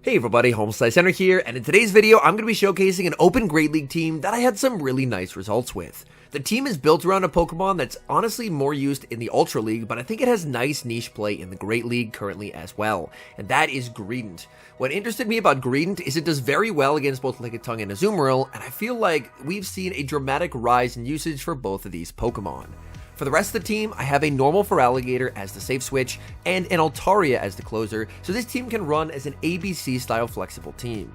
Hey everybody, HomeSliceHenry here, and in today's video, I'm going to be showcasing an open Great League team that I had some really nice results with. The team is built around a Pokemon that's honestly more used in the Ultra League, but I think it has nice niche play in the Great League currently as well, and that is Greedent. What interested me about Greedent is it does very well against both Lickitung and Azumarill, and I feel like we've seen a dramatic rise in usage for both of these Pokemon. For the rest of the team, I have a normal Feraligatr as the safe switch and an Altaria as the closer, so this team can run as an ABC style flexible team.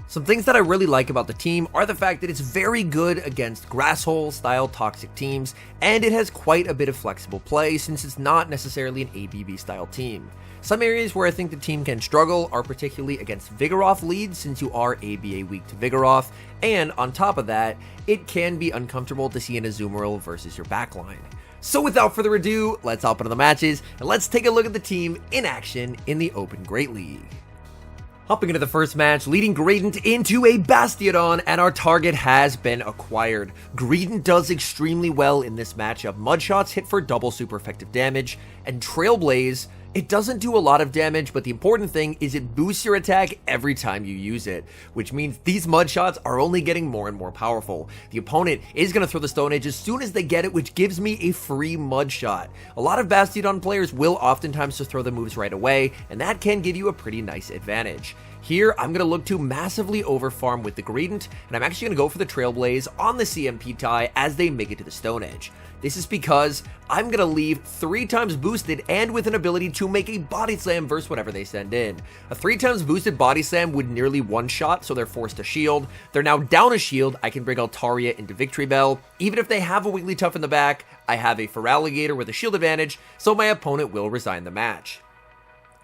Some things that I really like about the team are the fact that it's very good against GRASSHOLE style toxic teams, and it has quite a bit of flexible play since it's not necessarily an ABB style team. Some areas where I think the team can struggle are particularly against Vigoroth leads since you are ABA weak to Vigoroth, and on top of that, it can be uncomfortable to see an Azumarill versus your backline. So without further ado, let's hop into the matches, and let's take a look at the team in action in the Open Great League. Hopping into the first match, leading Greedent into a Bastiodon, and our target has been acquired. Greedent does extremely well in this matchup. Mud Shots hit for double super effective damage, and Trailblaze, it doesn't do a lot of damage, but the important thing is it boosts your attack every time you use it, which means these Mud Shots are only getting more and more powerful. The opponent is going to throw the Stone Edge as soon as they get it, which gives me a free Mud Shot. A lot of Bastiodon players will oftentimes just throw the moves right away, and that can give you a pretty nice advantage. Here, I'm going to look to massively overfarm with the Greedent, and I'm actually going to go for the Trailblaze on the CMP tie as they make it to the Stone Edge. This is because I'm going to leave 3 times boosted and with an ability to make a Body Slam versus whatever they send in. A 3 times boosted Body Slam would nearly one-shot, so they're forced to shield. They're now down a shield. I can bring Altaria into Victory Bell. Even if they have a Wigglytuff in the back, I have a Feraligatr with a shield advantage, so my opponent will resign the match.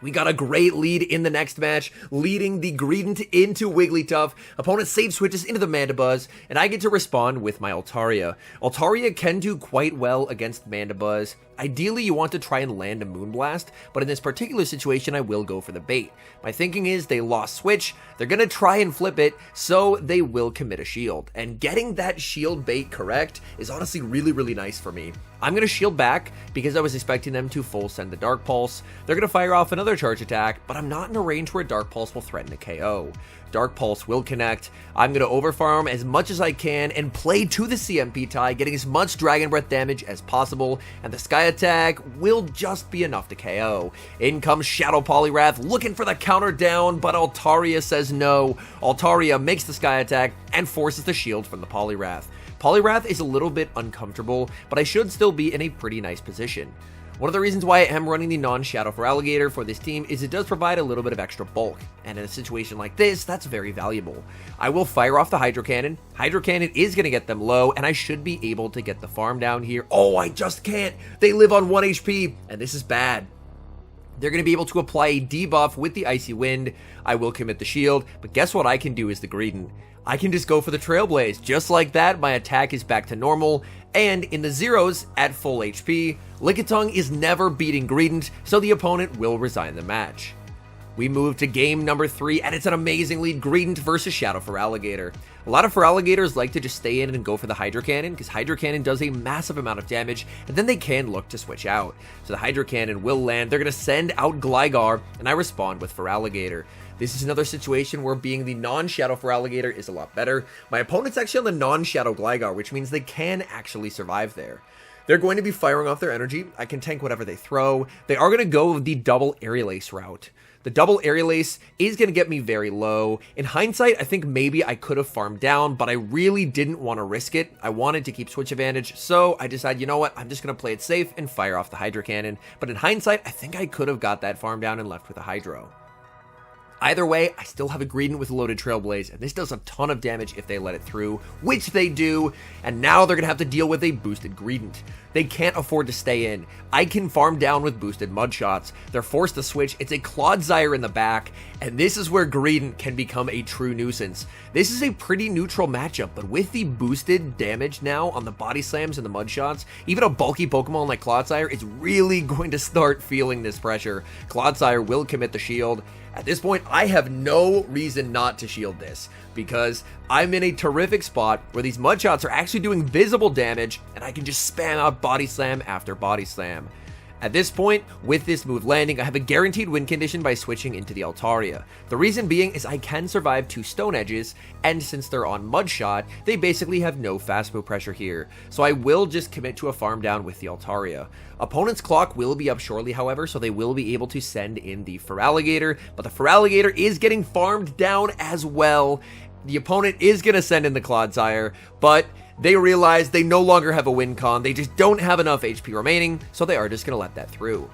We got a great lead in the next match, leading the Greedent into Wigglytuff. Opponent safe switches into the Mandibuzz, and I get to respond with my Altaria. Altaria can do quite well against Mandibuzz. Ideally, you want to try and land a Moonblast, but in this particular situation, I will go for the bait. My thinking is they lost switch, they're going to try and flip it, so they will commit a shield. And getting that shield bait correct is honestly really nice for me. I'm going to shield back because I was expecting them to full send the Dark Pulse. They're going to fire off another charge attack, but I'm not in a range where a Dark Pulse will threaten a KO. Dark Pulse will connect. I'm going to overfarm as much as I can and play to the CMP tie, getting as much Dragon Breath damage as possible, and the Sky Attack will just be enough to KO. In comes Shadow Poliwrath, looking for the counter down, but Altaria says no. Altaria makes the Sky Attack and forces the shield from the Poliwrath. Poliwrath is a little bit uncomfortable, but I should still be in a pretty nice position. One of the reasons why I am running the non-Shadow Feraligatr for this team is it does provide a little bit of extra bulk, and in a situation like this, that's very valuable. I will fire off the Hydro Cannon. Hydro Cannon is going to get them low, and I should be able to get the farm down here. Oh, I just can't! They live on 1 HP, and this is bad. They're going to be able to apply a debuff with the Icy Wind. I will commit the shield, but guess what I can do as the Greedent? I can just go for the Trailblaze. Just like that, my attack is back to normal, and in the zeros, at full HP, Lickitung is never beating Greedent, so the opponent will resign the match. We move to game number 3, and it's an amazing lead, Greedent versus Shadow Feraligatr. A lot of Feraligatrs like to just stay in and go for the Hydro Cannon, because Hydro Cannon does a massive amount of damage, and then they can look to switch out. So the Hydro Cannon will land, they're going to send out Gligar, and I respond with Feraligatr. This is another situation where being the non-Shadow Feraligatr is a lot better. My opponent's actually on the non-Shadow Gligar, which means they can actually survive there. They're going to be firing off their energy. I can tank whatever they throw. They are going to go with the double Aerial Ace route. The double Aerial Ace is going to get me very low. In hindsight, I think maybe I could have farmed down, but I really didn't want to risk it. I wanted to keep switch advantage, so I decided, you know what, I'm just going to play it safe and fire off the Hydro Cannon. But in hindsight, I think I could have got that farm down and left with a Hydro. Either way, I still have a Greedent with a loaded Trailblaze, and this does a ton of damage if they let it through, which they do, and now they're going to have to deal with a boosted Greedent. They can't afford to stay in. I can farm down with boosted Mud Shots. They're forced to switch. It's a Clodsire in the back, and this is where Greedent can become a true nuisance. This is a pretty neutral matchup, but with the boosted damage now on the Body Slams and the Mud Shots, even a bulky Pokemon like Clodsire is really going to start feeling this pressure. Clodsire will commit the shield. At this point, I have no reason not to shield this, because I'm in a terrific spot where these Mud Shots are actually doing visible damage, and I can just spam out Body Slam after Body Slam. At this point, with this move landing, I have a guaranteed win condition by switching into the Altaria. The reason being is I can survive 2 Stone Edges, and since they're on Mud Shot, they basically have no fast move pressure here, so I will just commit to a farm down with the Altaria. Opponent's clock will be up shortly, however, so they will be able to send in the Feraligatr, but the Feraligatr is getting farmed down as well. The opponent is going to send in the Clodsire, but they realize they no longer have a win con, they just don't have enough HP remaining, so they are just going to let that through.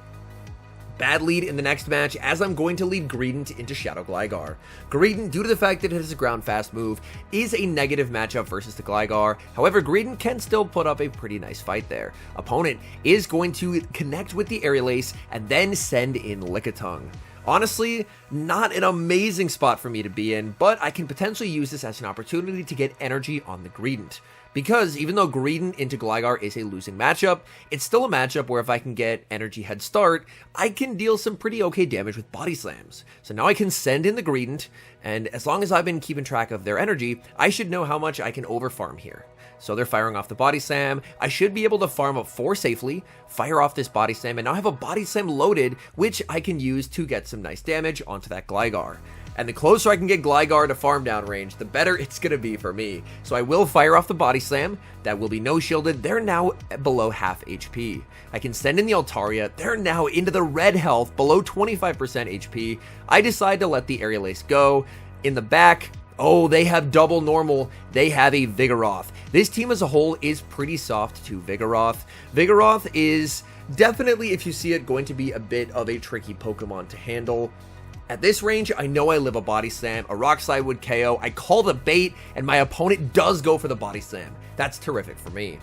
Bad lead in the next match, as I'm going to lead Greedent into Shadow Gligar. Greedent, due to the fact that it has a ground fast move, is a negative matchup versus the Gligar. However, Greedent can still put up a pretty nice fight there. Opponent is going to connect with the Aerial Ace and then send in Lickitung. Honestly, not an amazing spot for me to be in, but I can potentially use this as an opportunity to get energy on the Greedent. Because even though Greedent into Gligar is a losing matchup, it's still a matchup where if I can get energy head start, I can deal some pretty okay damage with body slams. So now I can send in the Greedent, and as long as I've been keeping track of their energy, I should know how much I can overfarm here. So they're firing off the body slam. I should be able to farm up 4 safely, fire off this body slam, and now I have a body slam loaded, which I can use to get some nice damage onto that Gligar. And the closer I can get Gligar to farm down range, the better it's going to be for me. So I will fire off the body slam. That will be no shielded. They're now below half HP. I can send in the Altaria. They're now into the red health, below 25% HP. I decide to let the Aerial Ace go. In the back, oh, they have double normal. They have a Vigoroth. This team as a whole is pretty soft to Vigoroth. Vigoroth is definitely, if you see it, going to be a bit of a tricky Pokemon to handle. At this range, I know I live a body slam, a rock slide would KO, I call the bait, and my opponent does go for the body slam. That's terrific for me.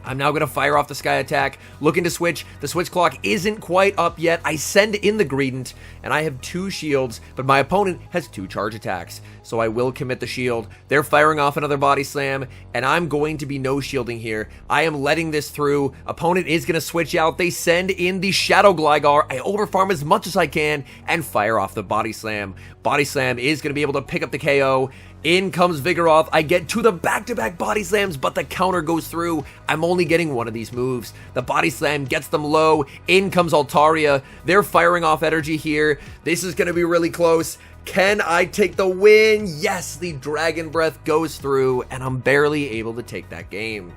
I'm now going to fire off the Sky Attack, looking to switch. The switch clock isn't quite up yet. I send in the Greedent, and I have 2 shields, but my opponent has 2 charge attacks. So I will commit the shield. They're firing off another body slam, and I'm going to be no shielding here. I am letting this through. Opponent is going to switch out. They send in the Shadow Gligar. I overfarm as much as I can and fire off the body slam. Body slam is going to be able to pick up the KO. In comes Vigoroth. I get to the back-to-back body slams, but the counter goes through. I'm only getting one of these moves. The body slam gets them low. In comes Altaria. They're firing off energy here. This is going to be really close. Can I take the win? Yes, the Dragon Breath goes through, and I'm barely able to take that game.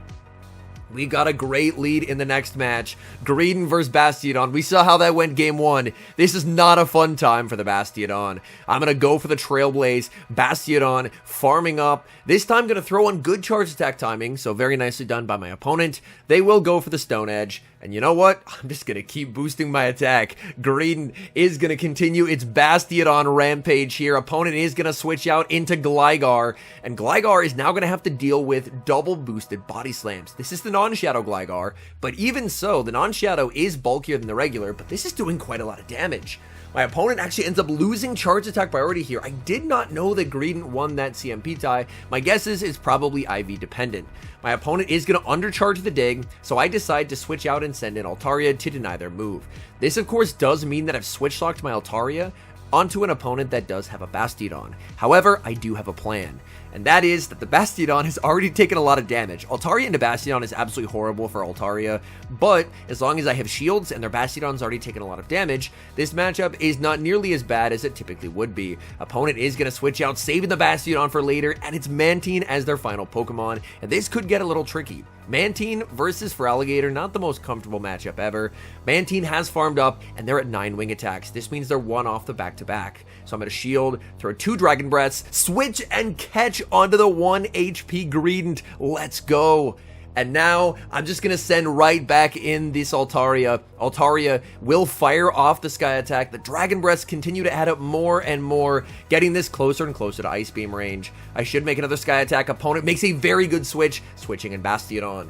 We got a great lead in the next match. Greedent versus Bastiodon. We saw how that went game 1. This is not a fun time for the Bastiodon. I'm going to go for the Trailblaze. Bastiodon farming up. This time going to throw on good charge attack timing, so very nicely done by my opponent. They will go for the Stone Edge. And you know what? I'm just going to keep boosting my attack. Greedent is going to continue its Bastiodon rampage here. Opponent is going to switch out into Gligar. And Gligar is now going to have to deal with double boosted body slams. This is the non-shadow Gligar. But even so, the non-shadow is bulkier than the regular. But this is doing quite a lot of damage. My opponent actually ends up losing charge attack priority here. I did not know that Greedent won that CMP tie. My guess is it's probably IV dependent. My opponent is going to undercharge the dig, so I decide to switch out and send in Altaria to deny their move. This of course does mean that I've switch locked my Altaria onto an opponent that does have a Bastiodon. However, I do have a plan. And that is that the Bastiodon has already taken a lot of damage. Altaria into Bastiodon is absolutely horrible for Altaria, but as long as I have shields and their Bastiodon's already taken a lot of damage, this matchup is not nearly as bad as it typically would be. Opponent is going to switch out, saving the Bastiodon for later, and it's Mantine as their final Pokemon, and this could get a little tricky. Mantine versus Feraligatr, not the most comfortable matchup ever. Mantine has farmed up, and they're at 9 wing attacks. This means they're 1 off the back-to-back. So I'm going to shield, throw 2 Dragon Breaths, switch and catch onto the 1 HP Greedent. Let's go. And now I'm just going to send right back in this Altaria. Altaria will fire off the Sky Attack. The Dragon Breaths continue to add up more and more, getting this closer and closer to Ice Beam range. I should make another Sky Attack. Opponent makes a very good switch, switching in Bastiodon.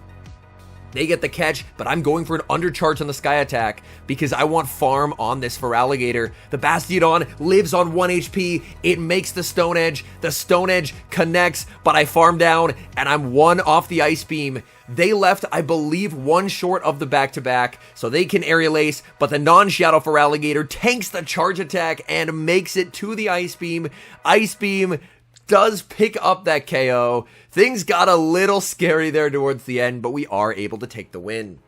They get the catch, but I'm going for an undercharge on the Sky Attack because I want farm on this Feraligatr. The Bastiodon lives on 1 HP. It makes the Stone Edge. The Stone Edge connects, but I farm down, and I'm 1 off the Ice Beam. They left, I believe, 1 short of the back-to-back, so they can Aerial Ace, but the non-Shadow Feraligatr tanks the charge attack and makes it to the Ice Beam. Ice Beam does pick up that KO. Things got a little scary there towards the end, but we are able to take the win.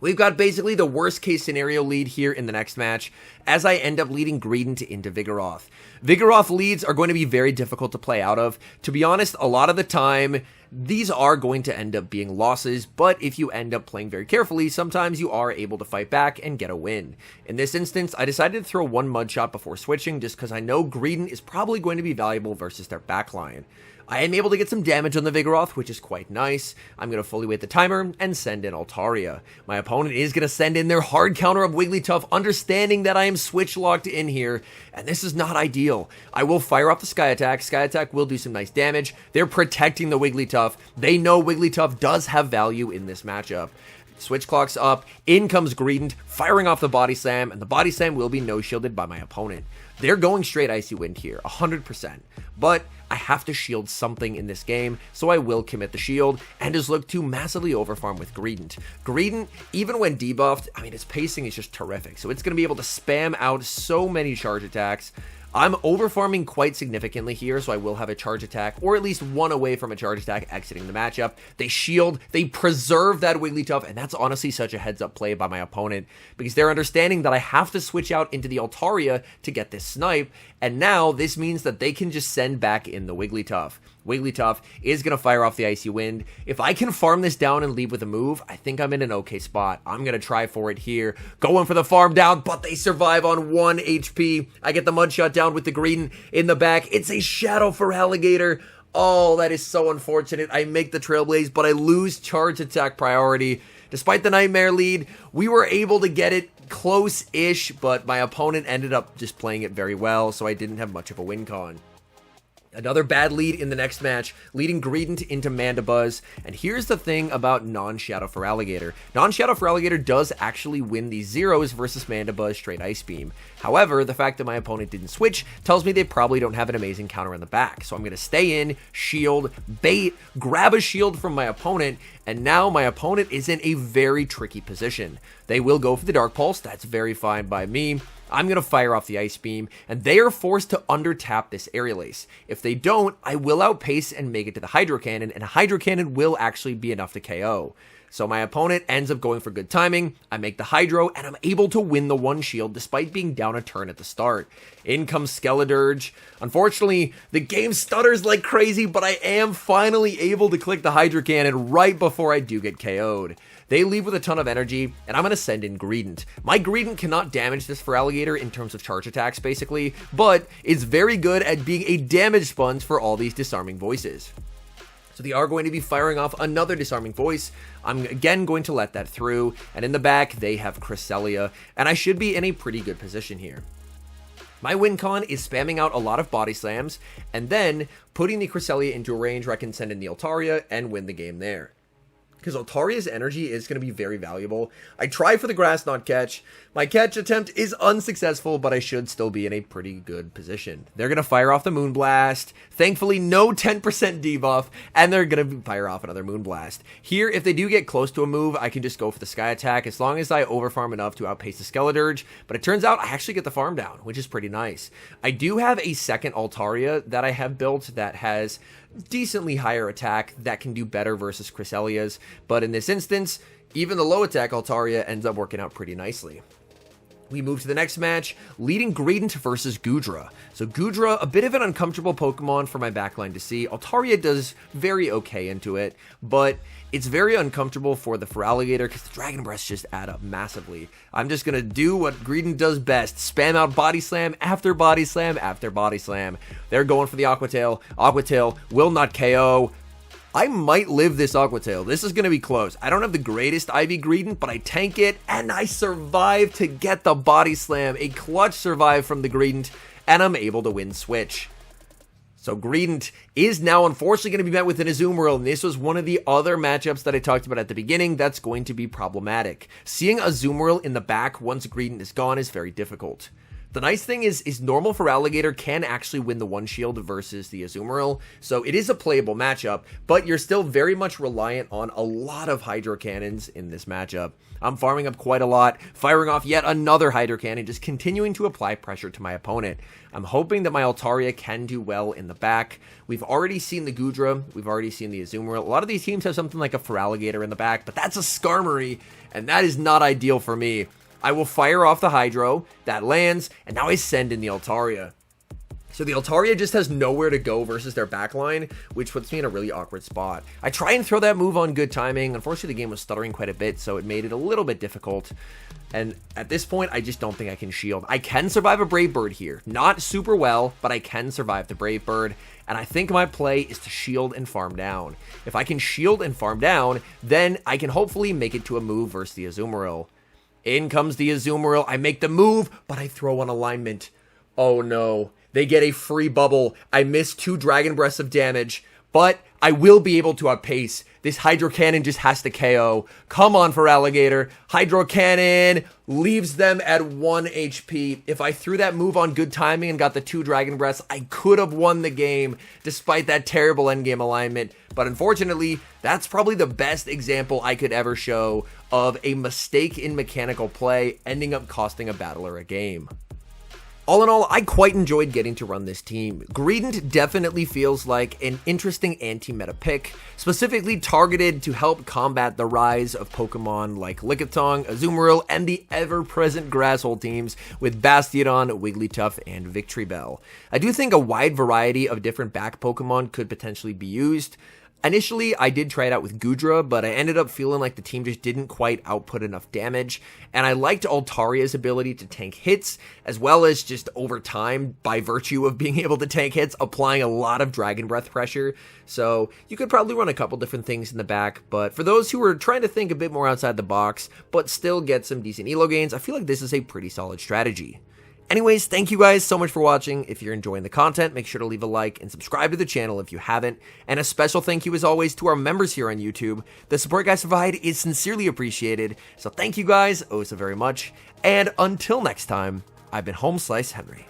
We've got basically the worst case scenario lead here in the next match, as I end up leading Greedent into Vigoroth. Vigoroth leads are going to be very difficult to play out of. To be honest, a lot of the time, these are going to end up being losses, but if you end up playing very carefully, sometimes you are able to fight back and get a win. In this instance, I decided to throw one mud shot before switching, just because I know Greedent is probably going to be valuable versus their backline. I am able to get some damage on the Vigoroth, which is quite nice. I'm going to fully wait the timer and send in Altaria. My opponent is going to send in their hard counter of Wigglytuff, understanding that I am switch locked in here, and this is not ideal. I will fire off the Sky Attack. Sky Attack will do some nice damage. They're protecting the Wigglytuff. They know Wigglytuff does have value in this matchup. Switch clock's up, in comes Greedent, firing off the Body Slam, and the Body Slam will be no-shielded by my opponent. They're going straight Icy Wind here, 100%, but I have to shield something in this game, so I will commit the shield, and just look to massively overfarm with Greedent. Greedent, even when debuffed, I mean, its pacing is just terrific, so it's going to be able to spam out so many charge attacks. I'm overfarming quite significantly here, so I will have a charge attack, or at least one away from a charge attack exiting the matchup. They shield, they preserve that Wigglytuff, and that's honestly such a heads-up play by my opponent, because they're understanding that I have to switch out into the Altaria to get this snipe, and now this means that they can just send back in the Wigglytuff. Wigglytuff is going to fire off the Icy Wind. If I can farm this down and leave with a move, I think I'm in an okay spot. I'm going to try for it here. Going for the farm down, but they survive on 1 HP. I get the mud shot down with the Greedent in the back. It's a Shadow Feraligatr. Oh, that is so unfortunate. I make the Trailblaze, but I lose charge attack priority. Despite the Nightmare lead, we were able to get it close-ish, but my opponent ended up just playing it very well, so I didn't have much of a win con. Another bad lead in the next match, leading Greedent into Mandibuzz, and here's the thing about non-Shadow Feraligatr. Non-Shadow Feraligatr does actually win these zeros versus Mandibuzz straight Ice Beam. However, the fact that my opponent didn't switch tells me they probably don't have an amazing counter in the back, so I'm going to stay in, shield, bait, grab a shield from my opponent, and now my opponent is in a very tricky position. They will go for the Dark Pulse, that's very fine by me. I'm going to fire off the Ice Beam, and they are forced to under-tap this Aerial Ace. If they don't, I will outpace and make it to the Hydro Cannon, and a Hydro Cannon will actually be enough to KO. So my opponent ends up going for good timing, I make the Hydro, and I'm able to win the one shield despite being down a turn at the start. In comes Skeledirge. Unfortunately, the game stutters like crazy, but I am finally able to click the Hydro Cannon right before I do get KO'd. They leave with a ton of energy, and I'm going to send in Greedent. My Greedent cannot damage this Feraligatr in terms of charge attacks, basically, but is very good at being a damage sponge for all these Disarming Voices. So they are going to be firing off another Disarming Voice. I'm again going to let that through, and in the back, they have Cresselia, and I should be in a pretty good position here. My win con is spamming out a lot of Body Slams, and then putting the Cresselia into a range where I can send in the Altaria and win the game there. Because Altaria's energy is going to be very valuable. I try for the Grass Knot catch. My catch attempt is unsuccessful, but I should still be in a pretty good position. They're going to fire off the Moonblast. Thankfully, no 10% debuff, and they're going to fire off another Moonblast. Here, if they do get close to a move, I can just go for the Sky Attack as long as I overfarm enough to outpace the Skeledirge, but it turns out I actually get the farm down, which is pretty nice. I do have a second Altaria that I have built that has decently higher attack that can do better versus Cresselia's, but in this instance, even the low attack Altaria ends up working out pretty nicely. We move to the next match, leading Greedent versus Goodra. So Goodra, a bit of an uncomfortable Pokemon for my backline to see. Altaria does very okay into it, but it's very uncomfortable for the Feraligatr because the Dragon Breaths just add up massively. I'm just going to do what Greedent does best, spam out Body Slam after Body Slam after Body Slam. They're going for the Aqua Tail. Aqua Tail will not KO. I might live this Aqua Tail. This is going to be close. I don't have the greatest IV Greedent, but I tank it, and I survive to get the Body Slam. A clutch survive from the Greedent, and I'm able to win Switch. So Greedent is now unfortunately going to be met with an Azumarill, and this was one of the other matchups that I talked about at the beginning that's going to be problematic. Seeing Azumarill in the back once Greedent is gone is very difficult. The nice thing is normal Feraligatr can actually win the one shield versus the Azumarill, so it is a playable matchup, but you're still very much reliant on a lot of Hydro Cannons in this matchup. I'm farming up quite a lot, firing off yet another Hydro Cannon, just continuing to apply pressure to my opponent. I'm hoping that my Altaria can do well in the back. We've already seen the Goodra, we've already seen the Azumarill. A lot of these teams have something like a Feraligatr in the back, but that's a Skarmory, and that is not ideal for me. I will fire off the Hydro, that lands, and now I send in the Altaria. So the Altaria just has nowhere to go versus their backline, which puts me in a really awkward spot. I try and throw that move on good timing. Unfortunately, the game was stuttering quite a bit, so it made it a little bit difficult. And at this point, I just don't think I can shield. I can survive a Brave Bird here. Not super well, but I can survive the Brave Bird. And I think my play is to shield and farm down. If I can shield and farm down, then I can hopefully make it to a move versus the Azumarill. In comes the Azumarill. I make the move, but I throw on alignment. Oh no. They get a free bubble. I miss 2 Dragon Breaths of damage, but I will be able to outpace. This Hydro Cannon just has to KO. Come on, Feraligatr. Hydro Cannon leaves them at 1 HP. If I threw that move on good timing and got the 2 Dragon Breaths, I could have won the game despite that terrible endgame alignment. But unfortunately, that's probably the best example I could ever show of a mistake in mechanical play ending up costing a battler a game. All in all, I quite enjoyed getting to run this team. Greedent definitely feels like an interesting anti-meta pick, specifically targeted to help combat the rise of Pokemon like Lickitung, Azumarill, and the ever-present Grasshole teams with Bastiodon, Wigglytuff, and Victreebel. I do think a wide variety of different back Pokemon could potentially be used. Initially, I did try it out with Goodra, but I ended up feeling like the team just didn't quite output enough damage, and I liked Altaria's ability to tank hits, as well as just over time, by virtue of being able to tank hits, applying a lot of Dragon Breath pressure. So you could probably run a couple different things in the back, but for those who are trying to think a bit more outside the box, but still get some decent elo gains, I feel like this is a pretty solid strategy. Anyways, thank you guys so much for watching. If you're enjoying the content, make sure to leave a like and subscribe to the channel if you haven't. And a special thank you as always to our members here on YouTube. The support you guys provide is sincerely appreciated. So thank you guys oh so very much. And until next time, I've been HomeSliceHenry.